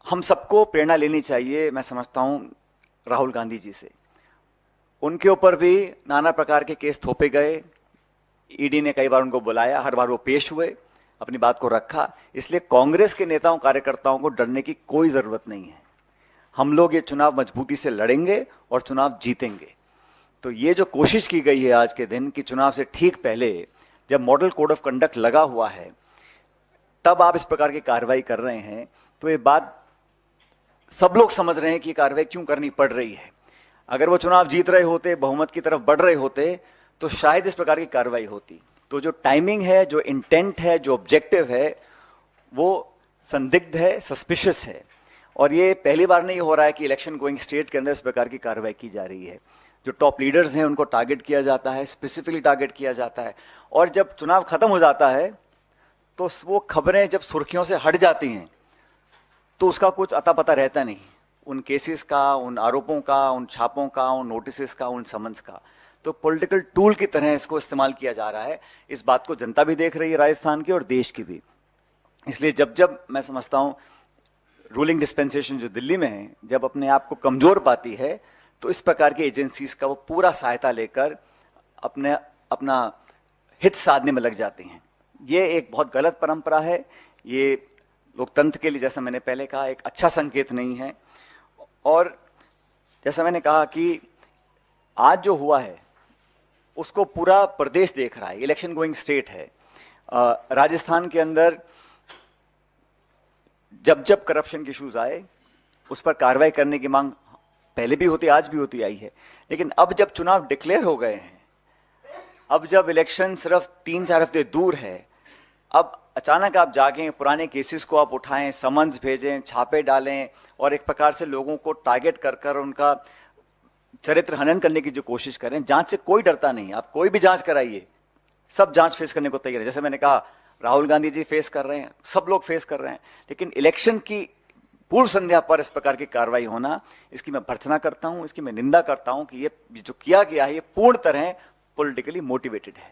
हम सबको प्रेरणा लेनी चाहिए, मैं समझता हूं, राहुल गांधी जी से। उनके ऊपर भी नाना प्रकार के केस थोपे गए, ईडी ने कई बार उनको बुलाया, हर बार वो पेश हुए, अपनी बात को रखा। इसलिए कांग्रेस के नेताओं कार्यकर्ताओं को डरने की कोई जरूरत नहीं है। हम लोग ये चुनाव मजबूती से लड़ेंगे और चुनाव जीतेंगे। तो ये जो कोशिश की गई है आज के दिन कि चुनाव से ठीक पहले जब मॉडल कोड ऑफ कंडक्ट लगा हुआ है तब आप इस प्रकार की कार्रवाई कर रहे हैं, तो ये बात सब लोग समझ रहे हैं कि ये कार्रवाई क्यों करनी पड़ रही है। अगर वो चुनाव जीत रहे होते, बहुमत की तरफ बढ़ रहे होते, तो शायद इस प्रकार की कार्रवाई होती। तो जो टाइमिंग है, जो इंटेंट है, जो ऑब्जेक्टिव है, वो संदिग्ध है, सस्पिशियस है। और ये पहली बार नहीं हो रहा है कि इलेक्शन गोइंग स्टेट के अंदर इस प्रकार की कार्रवाई की जा रही है। जो टॉप लीडर्स हैं उनको टारगेट किया जाता है, स्पेसिफिकली टारगेट किया जाता है। और जब चुनाव खत्म हो जाता है तो वो खबरें जब सुर्खियों से हट जाती हैं तो उसका कुछ अता पता रहता नहीं, उन केसेस का, उन आरोपों का, उन छापों का, उन नोटिस का, उन समन्स का। तो पॉलिटिकल टूल की तरह इसको इस्तेमाल किया जा रहा है। इस बात को जनता भी देख रही है, राजस्थान की और देश की भी। इसलिए जब जब मैं समझता हूं रूलिंग डिस्पेंसेशन जो दिल्ली में है, जब अपने आप को कमजोर पाती है तो इस प्रकार की एजेंसीज का वो पूरा सहायता लेकर अपना हित साधने में लग जाती हैं। ये एक बहुत गलत परंपरा है। ये लोकतंत्र के लिए, जैसा मैंने पहले कहा, एक अच्छा संकेत नहीं है। और जैसा मैंने कहा कि आज जो हुआ है उसको पूरा प्रदेश देख रहा है, इलेक्शन गोइंग स्टेट है। राजस्थान के अंदर जब जब करप्शन के इश्यूज आए उस पर कार्रवाई करने की मांग पहले भी होती, आज भी होती आई है। लेकिन अब जब चुनाव डिक्लेयर हो गए हैं, अब जब इलेक्शन सिर्फ 3-4 हफ्ते दूर है, अब अचानक आप जागें, पुराने केसेस को आप उठाएं, समन्स भेजें, छापे डालें और एक प्रकार से लोगों को टारगेट कर कर उनका चरित्र हनन करने की जो कोशिश करें। जांच से कोई डरता नहीं, आप कोई भी जांच कराइए, सब जांच फेस करने को तैयार है। जैसे मैंने कहा, राहुल गांधी जी फेस कर रहे हैं, सब लोग फेस कर रहे हैं। लेकिन इलेक्शन की पूर्व संध्या पर इस प्रकार की कार्रवाई होना, इसकी मैं भर्त्सना करता हूं, इसकी मैं निंदा करता हूं कि ये जो किया गया है ये पूर्ण तरह पॉलिटिकली मोटिवेटेड है।